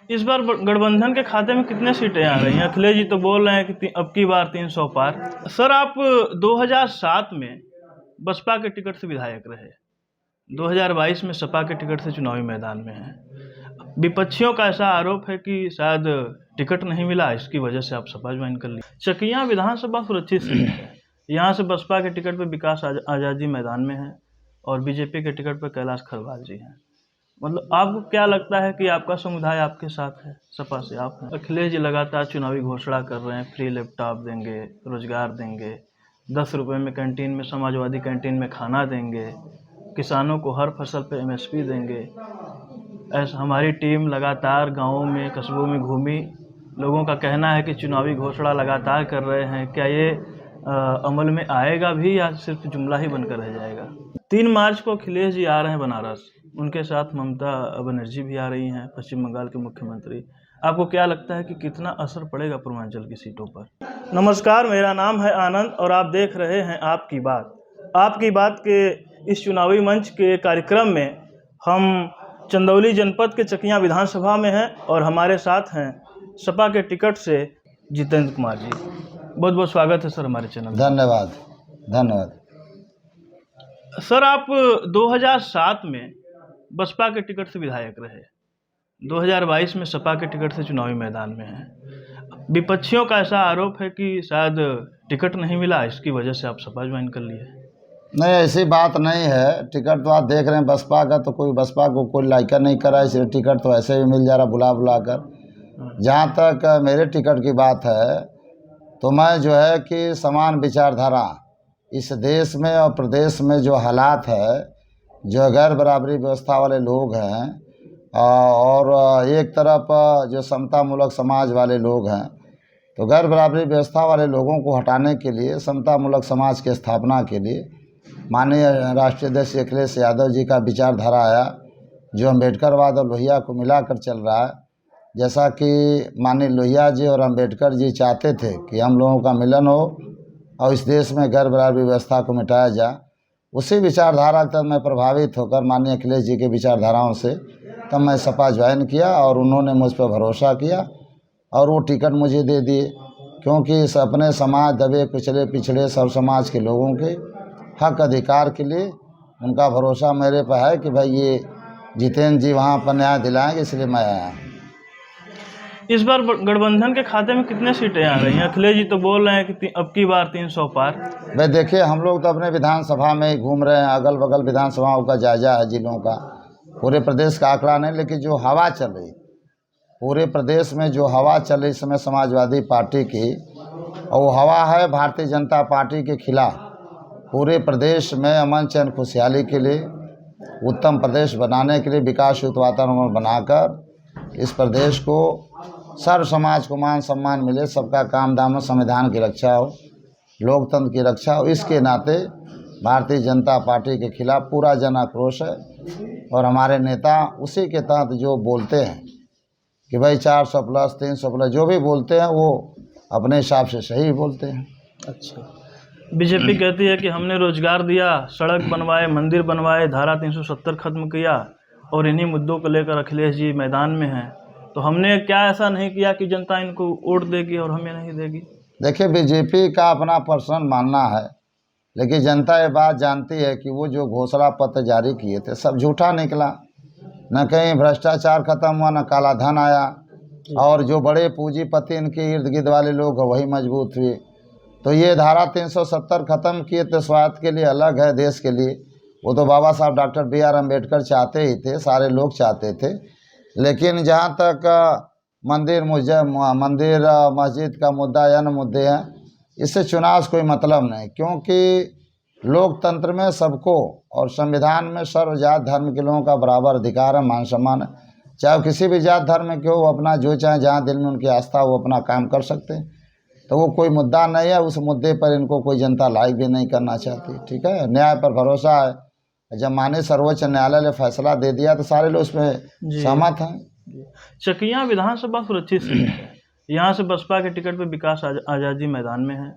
इस बार गठबंधन के खाते में कितने सीटें आ रही हैं? अखिलेश जी तो बोल रहे हैं कि अब की बार 300 पार। सर, आप 2007 में बसपा के टिकट से विधायक रहे, 2022 में सपा के टिकट से चुनावी मैदान में हैं। विपक्षियों का ऐसा आरोप है कि शायद टिकट नहीं मिला, इसकी वजह से आप सपा ज्वाइन कर ली। चकियां विधानसभा सुरक्षित सीट है, यहाँ से बसपा के टिकट पर विकास आजाद जी मैदान में हैं और बीजेपी के टिकट पर कैलाश खरवाल जी हैं। मतलब आपको क्या लगता है कि आपका समुदाय आपके साथ है, सपा से आप हैं? अखिलेश जी लगातार चुनावी घोषणा कर रहे हैं, फ्री लैपटॉप देंगे, रोजगार देंगे, 10 रुपये में कैंटीन में, समाजवादी कैंटीन में खाना देंगे, किसानों को हर फसल पे MSP देंगे। ऐसा हमारी टीम लगातार गाँवों में, कस्बों में घूमी, लोगों का कहना है कि चुनावी घोषणा लगातार कर रहे हैं, क्या ये अमल में आएगा भी या सिर्फ जुमला ही बनकर रह जाएगा? 3 मार्च को अखिलेश जी आ रहे हैं बनारस, उनके साथ ममता बनर्जी भी आ रही हैं, पश्चिम बंगाल के मुख्यमंत्री। आपको क्या लगता है कि कितना असर पड़ेगा पूर्वांचल की सीटों पर? नमस्कार, मेरा नाम है आनंद और आप देख रहे हैं आपकी बात। आपकी बात के इस चुनावी मंच के कार्यक्रम में हम चंदौली जनपद के चकियां विधानसभा में हैं और हमारे साथ हैं सपा के टिकट से जितेंद्र कुमार जी। बहुत बहुत स्वागत है सर हमारे चैनल में। धन्यवाद धन्यवाद। सर, आप 2007 में बसपा के टिकट से विधायक रहे, 2022 में सपा के टिकट से चुनावी मैदान में हैं। विपक्षियों का ऐसा आरोप है कि शायद टिकट नहीं मिला, इसकी वजह से आप सपा ज्वाइन कर लिए। नहीं, ऐसी बात नहीं है। टिकट तो आप देख रहे हैं बसपा का, तो कोई बसपा को कोई लाइका नहीं करा, इसलिए टिकट तो ऐसे भी मिल जा रहा बुला बुला कर। जहाँ तक मेरे टिकट की बात है तो मैं जो है कि समान विचारधारा इस देश में और प्रदेश में जो हालात है, जो गैर बराबरी व्यवस्था वाले लोग हैं और एक तरफ जो समतामूलक समाज वाले लोग हैं, तो गैर बराबरी व्यवस्था वाले लोगों को हटाने के लिए, समतामूलक समाज की स्थापना के लिए माननीय राष्ट्रीय अध्यक्ष अखिलेश यादव जी का विचारधारा आया, जो अम्बेडकरवाद और लोहिया को मिलाकर चल रहा है। जैसा कि माननीय लोहिया जी और अम्बेडकर जी चाहते थे कि हम लोगों का मिलन हो और इस देश में गैर बराबरी व्यवस्था को मिटाया जाए, उसी विचारधारा तक मैं प्रभावित होकर माननीय अखिलेश जी के विचारधाराओं से तब मैं सपा ज्वाइन किया और उन्होंने मुझ पर भरोसा किया और वो टिकट मुझे दे दिए, क्योंकि इस अपने समाज, दबे कुचले पिछड़े सब समाज के लोगों के हक अधिकार के लिए उनका भरोसा मेरे पर है कि भाई ये जितेंद्र जी वहाँ पर न्याय दिलाएंगे, इसलिए मैं आया। इस बार गठबंधन के खाते में कितने सीटें आ रही हैं? अखिलेश जी तो बोल रहे हैं कि अब की बार 300 पार। भाई देखिए, हम लोग तो अपने विधानसभा में ही घूम रहे हैं, अगल बगल विधानसभाओं का जायजा है, जिलों का, पूरे प्रदेश का आंकड़ा नहीं, लेकिन जो हवा चल रही पूरे प्रदेश में, जो हवा चल रही इस समय समाजवादी पार्टी की, और वो हवा है भारतीय जनता पार्टी के खिलाफ। पूरे प्रदेश में अमन चैन खुशहाली के लिए, उत्तम प्रदेश बनाने के लिए, विकास युक्त वातावरण बनाकर इस प्रदेश को, सर्व समाज को मान सम्मान मिले, सबका काम दाम हो, संविधान की रक्षा हो, लोकतंत्र की रक्षा हो, इसके नाते भारतीय जनता पार्टी के खिलाफ पूरा जन आक्रोश है। और हमारे नेता उसी के तहत जो बोलते हैं कि भाई 400 प्लस 300 प्लस जो भी बोलते हैं वो अपने हिसाब से सही बोलते हैं। अच्छा, बीजेपी कहती है कि हमने रोजगार दिया, सड़क बनवाए, मंदिर बनवाए, धारा 370 खत्म किया और इन्हीं मुद्दों को लेकर अखिलेश जी मैदान में हैं, तो हमने क्या ऐसा नहीं किया कि जनता इनको वोट देगी और हमें नहीं देगी? देखिए, बीजेपी का अपना पर्सनल मानना है, लेकिन जनता ये बात जानती है कि वो जो घोषणा पत्र जारी किए थे सब झूठा निकला। न कहीं भ्रष्टाचार खत्म हुआ, न काला धन आया, और जो बड़े पूंजीपति इनके इर्द गिर्द वाले लोग हैं वही मजबूत हुए। तो ये धारा 370 खत्म किए थे, स्वार्थ के लिए अलग है, देश के लिए वो तो बाबा साहब डॉक्टर BR अम्बेडकर चाहते ही थे, सारे लोग चाहते थे। लेकिन जहाँ तक मंदिर मस्जिद का मुद्दा या न मुद्दे हैं, इससे चुनाव से कोई मतलब नहीं, क्योंकि लोकतंत्र में सबको और संविधान में सर्व जात धर्म के लोगों का बराबर अधिकार है, मान सम्मान है। चाहे वो किसी भी जात धर्म के हो, अपना जो चाहे जहाँ दिल में उनकी आस्था वो अपना काम कर सकते हैं, तो वो कोई मुद्दा नहीं है। उस मुद्दे पर इनको कोई जनता लाइक भी नहीं करना चाहती। ठीक है, न्याय पर भरोसा है। जब माननीय सर्वोच्च न्यायालय ने फैसला दे दिया तो सारे लोग उसमें सहमत हैं। चकियां विधानसभा सुरक्षित सीट है, यहाँ से बसपा के टिकट पर विकास आजाद जी मैदान में हैं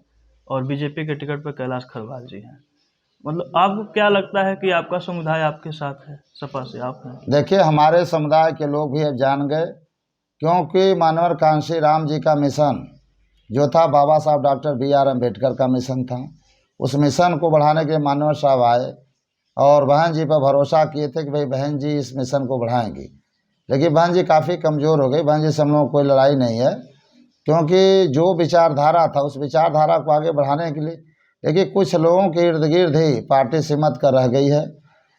और बीजेपी के टिकट पर कैलाश खरवाल जी हैं। मतलब आपको क्या लगता है कि आपका समुदाय आपके साथ है, सपा से आप हैं? देखिए, हमारे समुदाय के लोग भी अब जान गए क्योंकि मानवर कांशी राम जी का मिशन जो था बाबा साहब डॉक्टर B.R. अम्बेडकर का मिशन था, उस मिशन को बढ़ाने के लिए मानवर साहब आए और बहन जी पर भरोसा किए थे कि भाई बहन जी इस मिशन को बढ़ाएंगी। लेकिन बहन जी काफ़ी कमज़ोर हो गई। बहन जी से हम लोगों को कोई लड़ाई नहीं है, क्योंकि जो विचारधारा था उस विचारधारा को आगे बढ़ाने के लिए, लेकिन कुछ लोगों के इर्द गिर्द ही पार्टी सिमट कर रह गई है।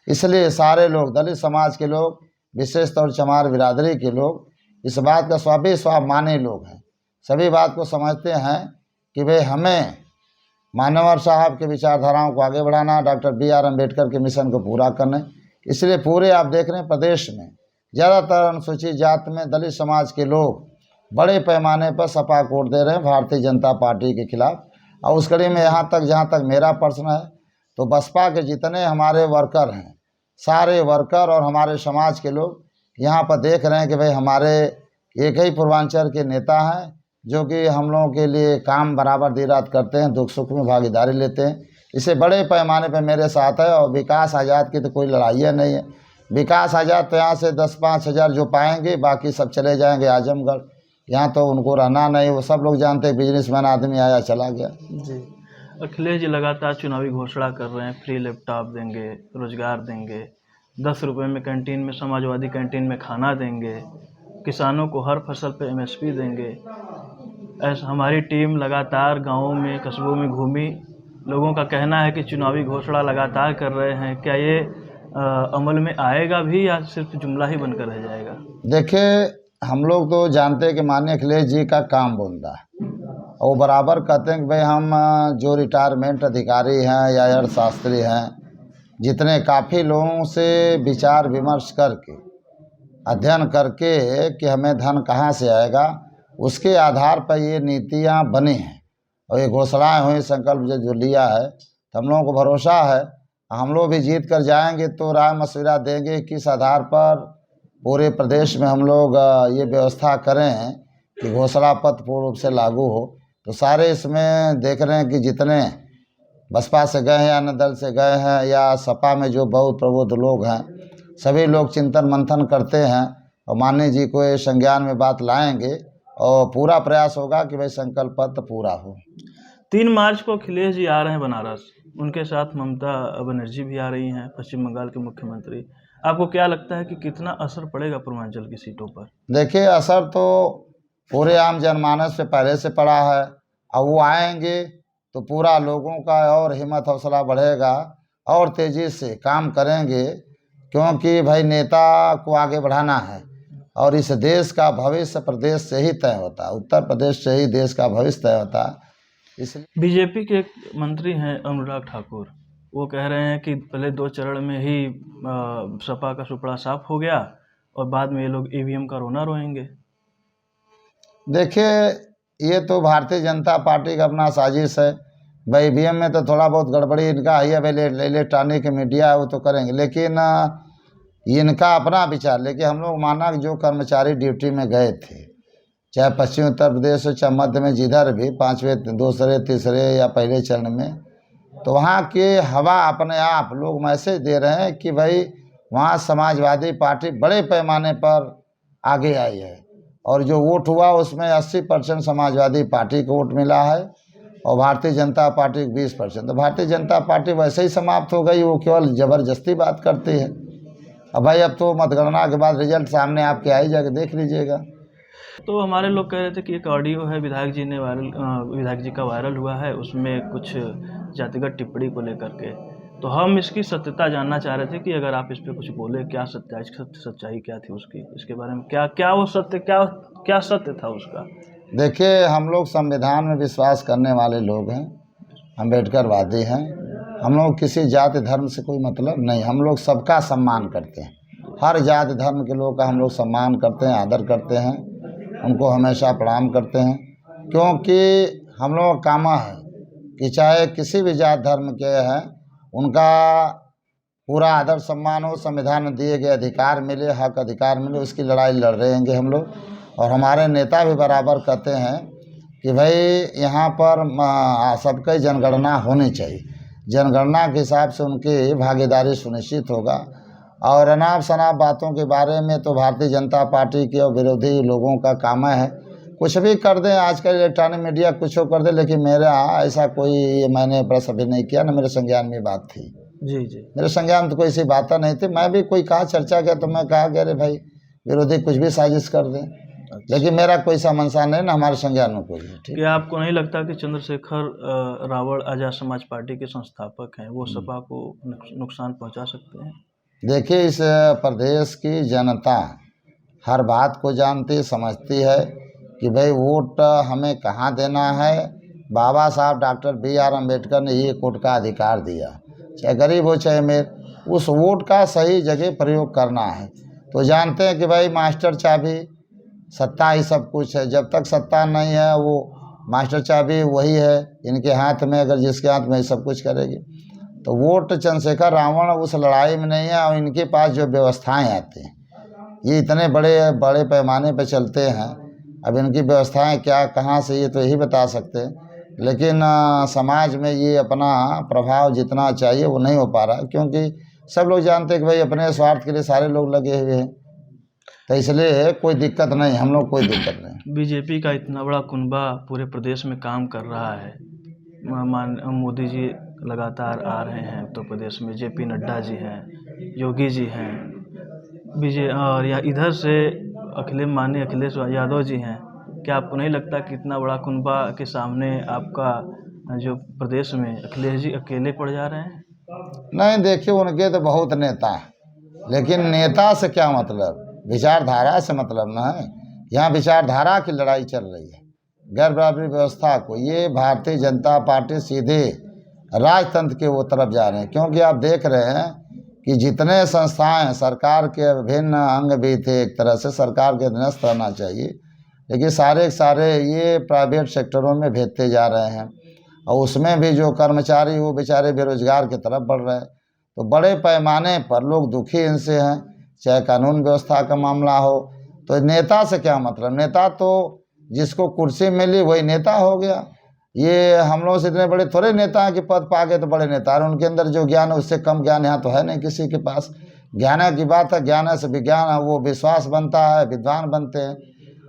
इसलिए सारे लोग, दलित समाज के लोग, विशेष तौर चमार बिरादरी के लोग इस बात का स्वाभिमानी लोग हैं, सभी बात को समझते हैं कि भाई हमें मानवर साहब के विचारधाराओं को आगे बढ़ाना, डॉक्टर B.R. अम्बेडकर के मिशन को पूरा करना। इसलिए पूरे आप देख रहे हैं प्रदेश में ज़्यादातर अनुसूचित जात में दलित समाज के लोग बड़े पैमाने पर सपा को वोट दे रहे हैं भारतीय जनता पार्टी के खिलाफ। और उस कड़ी में यहाँ तक, जहाँ तक मेरा प्रश्न है, तो बसपा के जितने हमारे वर्कर हैं, सारे वर्कर और हमारे समाज के लोग यहाँ पर देख रहे हैं कि भाई हमारे एक ही पूर्वांचल के नेता हैं जो कि हम लोगों के लिए काम बराबर दिन रात करते हैं, दुख सुख में भागीदारी लेते हैं। इसे बड़े पैमाने पर मेरे साथ है। और विकास आज़ाद की तो कोई लड़ाई है नहीं है। विकास आज़ाद तो यहाँ से 10-5 हज़ार जो पाएंगे, बाकी सब चले जाएंगे आजमगढ़। यहाँ तो उनको रहना नहीं, वो सब लोग जानते हैं बिजनेसमैन आदमी आया चला गया। जी, अखिलेश जी लगातार चुनावी घोषणा कर रहे हैं, फ्री लैपटॉप देंगे, रोजगार देंगे, 10 रुपये में कैंटीन में, समाजवादी कैंटीन में खाना देंगे, किसानों को हर फसल पे MSP देंगे। ऐसा हमारी टीम लगातार गाँवों में, कस्बों में घूमी। लोगों का कहना है कि चुनावी घोषणा लगातार कर रहे हैं, क्या ये अमल में आएगा भी या सिर्फ जुमला ही बनकर रह जाएगा? देखिए, हम लोग तो जानते हैं कि माननीय अखिलेश जी का काम बोलता है, और वो बराबर कहते हैं कि भाई हम जो रिटायरमेंट अधिकारी हैं या अर्थशास्त्री हैं, जितने काफ़ी लोगों से विचार विमर्श करके, अध्ययन करके कि हमें धन कहाँ से आएगा, उसके आधार पर ये नीतियाँ बनी हैं और ये घोषणाएँ हुई, संकल्प जो लिया है, तो हम लोगों को भरोसा है हम लोग भी जीत कर जाएंगे तो राय मशविरा देंगे किस आधार पर पूरे प्रदेश में हम लोग ये व्यवस्था करें कि घोषणा पत्र पूर्ण रूप से लागू हो। तो सारे इसमें देख रहे हैं कि जितने बसपा से गए हैं या अन्य दल से गए हैं या सपा में जो बहुत प्रबुद्ध लोग हैं, सभी लोग चिंतन मंथन करते हैं और माननीय जी को ये संज्ञान में बात लाएंगे और पूरा प्रयास होगा कि भाई संकल्प पत्र पूरा हो। 3 मार्च को अखिलेश जी आ रहे हैं बनारस, उनके साथ ममता बनर्जी भी आ रही हैं, पश्चिम बंगाल के मुख्यमंत्री। आपको क्या लगता है कि कितना असर पड़ेगा पूर्वांचल की सीटों पर? देखिए, असर तो पूरे आम जनमानस पे पहले से पड़ा है। अब वो आएंगे तो पूरा लोगों का और हिम्मत हौसला बढ़ेगा और तेज़ी से काम करेंगे, क्योंकि भाई नेता को आगे बढ़ाना है और इस देश का भविष्य प्रदेश से ही तय होता है, उत्तर प्रदेश से ही देश का भविष्य तय होता है। इसलिए बीजेपी के एक मंत्री हैं अनुराग ठाकुर, वो कह रहे हैं कि पहले 2 चरण में ही सपा का सुपड़ा साफ हो गया और बाद में ये लोग EVM का रोना रोएंगे। देखिए, ये तो भारतीय जनता पार्टी का अपना साजिश है। भाई EVM में तो थोड़ा बहुत गड़बड़ी इनका है, भाई इलेक्ट्रॉनिक मीडिया है वो तो करेंगे, लेकिन इनका अपना विचार। लेकिन हम लोग माना कि जो कर्मचारी ड्यूटी में गए थे, चाहे पश्चिम उत्तर प्रदेश हो चाहे मध्य में, जिधर भी 5वें, दूसरे, तीसरे या पहले चरण में, तो वहाँ के हवा अपने आप लोग मैसेज दे रहे हैं कि भाई वहाँ समाजवादी पार्टी बड़े पैमाने पर आगे आई है और जो वोट हुआ उसमें 80% समाजवादी पार्टी को वोट मिला है और भारतीय जनता पार्टी को 20%। तो भारतीय जनता पार्टी वैसे ही समाप्त हो गई, वो केवल ज़बरदस्ती बात करती है। अब भाई अब तो मतगणना के बाद रिजल्ट सामने आपके आ ही जाएगा, देख लीजिएगा। तो हमारे लोग कह रहे थे कि एक ऑडियो है विधायक जी का वायरल हुआ है, उसमें कुछ जातिगत टिप्पणी को लेकर के, तो हम इसकी सत्यता जानना चाह रहे थे कि अगर आप इस पे कुछ बोले, क्या सच्चाई क्या थी उसकी, इसके बारे में क्या वो सत्य, क्या सत्य था उसका? देखिए, हम लोग संविधान में विश्वास करने वाले लोग हैं, अम्बेडकरवादी हैं। हम लोग किसी जाति धर्म से कोई मतलब नहीं, हम लोग सबका सम्मान करते हैं, हर जाति धर्म के लोग का हम लोग सम्मान करते हैं, आदर करते हैं, उनको हमेशा प्रणाम करते हैं, क्योंकि हम लोग का काम है कि चाहे किसी भी जाति धर्म के हैं उनका पूरा आदर सम्मान हो, संविधान में दिए गए अधिकार मिले, हक अधिकार मिले, उसकी लड़ाई लड़ रहे हैं हम लोग। और हमारे नेता भी बराबर कहते हैं कि भाई यहाँ पर सबकी जनगणना होनी चाहिए, जनगणना के हिसाब से उनकी भागीदारी सुनिश्चित होगा और अनाप शनाप बातों के बारे में तो भारतीय जनता पार्टी के और विरोधी लोगों का काम है, कुछ भी कर दें। आजकल इलेक्ट्रॉनिक मीडिया कुछ कर दे, लेकिन मेरे यहाँ ऐसा कोई मैंने प्रेस अभी नहीं किया, न मेरे संज्ञान में बात थी। जी जी। मेरे संज्ञान तो कोई ऐसी बात नहीं थी। मैं भी कोई कहा चर्चा किया तो मैं कहा कि अरे भाई विरोधी कुछ भी साजिश कर दें, लेकिन मेरा कोई सा मंशा नहीं, ना हमारे संज्ञान में कोई है। ठीक। क्या आपको नहीं लगता कि चंद्रशेखर रावल आज़ाद समाज पार्टी के संस्थापक हैं, वो सपा को नुकसान पहुंचा सकते हैं? देखिए, इस प्रदेश की जनता हर बात को जानती समझती है कि भाई वोट हमें कहाँ देना है। बाबा साहब डॉक्टर B.R. अम्बेडकर ने ये वोट का अधिकार दिया, चाहे गरीब हो चाहे अमीर, उस वोट का सही जगह प्रयोग करना है। तो जानते हैं कि भाई मास्टर चाबी, सत्ता ही सब कुछ है। जब तक सत्ता नहीं है, वो मास्टर चाबी वही है इनके हाथ में, अगर जिसके हाथ में सब कुछ करेगी। तो वोट चंद्रशेखर रावण उस लड़ाई में नहीं है। और इनके पास जो व्यवस्थाएं आती हैं, ये इतने बड़े पैमाने पर चलते हैं। अब इनकी व्यवस्थाएं क्या कहाँ से, ये तो यही बता सकते हैं। लेकिन समाज में ये अपना प्रभाव जितना चाहिए वो नहीं हो पा रहा, क्योंकि सब लोग जानते हैं कि भाई अपने स्वार्थ के लिए सारे लोग लगे हुए हैं। तो इसलिए कोई दिक्कत नहीं, हम लोग कोई दिक्कत नहीं। बीजेपी का इतना बड़ा कुनबा पूरे प्रदेश में काम कर रहा है। मोदी जी लगातार आ रहे हैं उत्तर प्रदेश में, JP नड्डा जी हैं, योगी जी हैं, और या इधर से माननीय अखिलेश यादव जी हैं। क्या आपको नहीं लगता कि इतना बड़ा कुनबा के सामने आपका जो प्रदेश में अखिलेश जी अकेले पड़ जा रहे हैं? नहीं, देखिए उनके तो बहुत नेता हैं, लेकिन नेता से क्या मतलब, विचारधारा से मतलब ना है। यहाँ विचारधारा की लड़ाई चल रही है, गैर बराबरी व्यवस्था को। ये भारतीय जनता पार्टी सीधे राजतंत्र के वो तरफ जा रहे हैं, क्योंकि आप देख रहे हैं कि जितने संस्थाएं सरकार के विभिन्न अंग भी थे, एक तरह से सरकार के अधीनस्थ रहना चाहिए, लेकिन सारे ये प्राइवेट सेक्टरों में भेजते जा रहे हैं। और उसमें भी जो कर्मचारी वो बेचारे बेरोजगार की तरफ बढ़ रहे हैं। तो बड़े पैमाने पर लोग दुखी इनसे हैं, चाहे कानून व्यवस्था का मामला हो। तो नेता से क्या मतलब, नेता तो जिसको कुर्सी मिली वही नेता हो गया। ये हम लोग से इतने बड़े थोड़े नेता हैं कि पद पा गए तो बड़े नेता, और उनके अंदर जो ज्ञान है उससे कम ज्ञान यहाँ तो है नहीं किसी के पास। ज्ञान की बात है, ज्ञान से विज्ञान, वो विश्वास बनता है, विद्वान बनते हैं।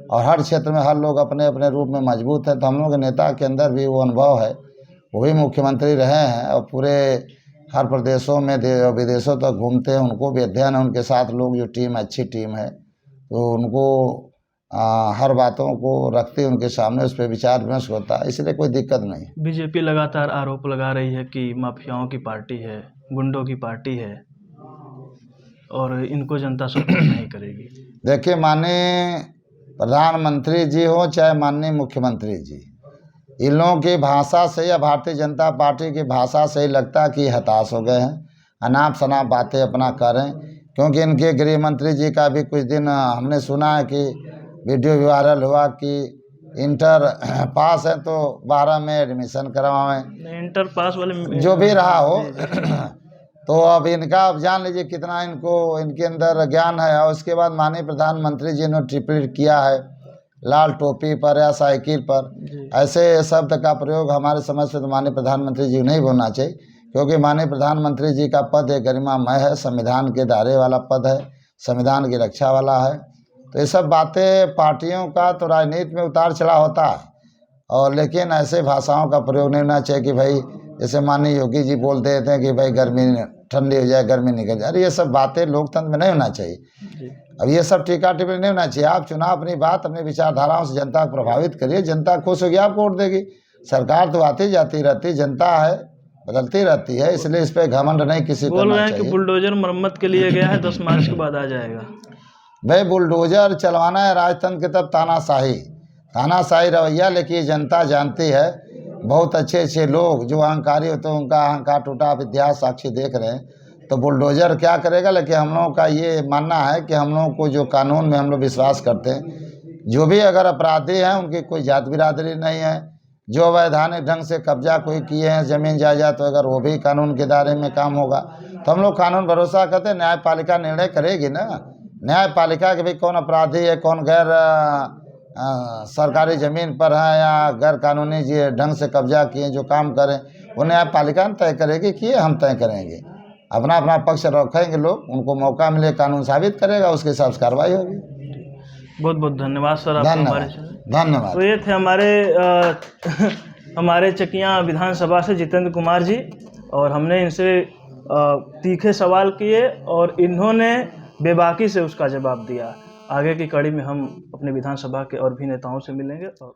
और हर क्षेत्र में हर लोग अपने अपने रूप में मजबूत है। तो हम लोग के नेता के अंदर भी वो अनुभव है, वो भी मुख्यमंत्री रहे हैं और पूरे हर प्रदेशों में विदेशों तक घूमते हैं, उनको भी अध्ययन है। उनके साथ लोग जो टीम अच्छी टीम है, तो उनको हर बातों को रखते उनके सामने उस पर विचार विमर्श होता है, इसलिए कोई दिक्कत नहीं। बीजेपी लगातार आरोप लगा रही है कि माफियाओं की पार्टी है, गुंडों की पार्टी है, और इनको जनता सपोर्ट नहीं करेगी। देखिए, माननीय प्रधानमंत्री जी हो चाहे माननीय मुख्यमंत्री जी, इन लोगों की भाषा से या भारतीय जनता पार्टी की भाषा से ही लगता है कि हताश हो गए हैं, अनाप शनाप बातें अपना करें। क्योंकि इनके गृह मंत्री जी का भी कुछ दिन हमने सुना है कि वीडियो भी वायरल हुआ कि इंटर पास है तो 12 में एडमिशन करवाएं। इंटर पास वाले जो भी रहा हो तो अब इनका आप जान लीजिए कितना इनको इनके अंदर ज्ञान है। और उसके बाद माननीय प्रधानमंत्री जी ने ट्रिपल किया है, लाल टोपी पर या साइकिल पर, ऐसे शब्द का प्रयोग हमारे समझ से तो माननीय प्रधानमंत्री जी नहीं बोलना चाहिए, क्योंकि माननीय प्रधानमंत्री जी का पद एक गरिमामय है, संविधान के दायरे वाला पद है, संविधान की रक्षा वाला है। तो ये सब बातें पार्टियों का तो राजनीति में उतार चढ़ाव होता है, और लेकिन ऐसे भाषाओं का प्रयोग नहीं होना चाहिए कि भाई जैसे माननीय योगी जी बोल देते हैं कि भाई गर्मी ठंडी हो जाए, गर्मी निकल जाए। अरे ये सब बातें लोकतंत्र में नहीं होना चाहिए। अब ये सब टीका टिप्पणी नहीं होना चाहिए। आप चुनाव अपनी बात अपनी विचारधाराओं से जनता को प्रभावित करिए, जनता खुश होगी, आपको वोट देगी। सरकार तो आती जाती रहती, जनता है बदलती रहती है, इसलिए इस पर घमंड नहीं किसी को करना चाहिए। कि बुलडोजर मरम्मत के लिए गया है, 10 मार्च के बाद आ जाएगा। भाई बुलडोजर चलवाना है राजतंत्र की तरफ, तानाशाही रवैया, लेकिन जनता जानती है। बहुत अच्छे अच्छे लोग जो अहंकारी होते हैं उनका अहंकार टूटा, आप इतिहास साक्षी देख रहे हैं। तो बुलडोजर क्या करेगा, लेकिन हम लोगों का ये मानना है कि हम लोगों को जो कानून में हम लोग विश्वास करते हैं, जो भी अगर अपराधी हैं उनकी कोई जात बिरादरी नहीं है। जो अवैधानिक ढंग से कब्जा कोई किए हैं जमीन जायदाद, तो अगर वो भी कानून के दायरे में काम होगा तो हम लोग कानून भरोसा करते हैं। न्यायपालिका निर्णय करेगी ना, न्यायपालिका के भी कौन अपराधी है, कौन गैर सरकारी ज़मीन पर है या गैर कानूनी ढंग से कब्जा किए जो काम करें, वो न्यायपालिका तय करेगी कि हम तय करेंगे। अपना अपना पक्ष रखेंगे लोग, उनको मौका मिले कानून साबित करेगा, उसके हिसाब से कार्रवाई होगी। बहुत बहुत धन्यवाद सर आपका हमारे धन्यवाद धन्यवाद। तो ये थे हमारे चकिया विधानसभा से जितेंद्र कुमार जी, और हमने इनसे तीखे सवाल किए और इन्होंने बेबाकी से उसका जवाब दिया। आगे की कड़ी में हम अपने विधानसभा के और भी नेताओं से मिलेंगे और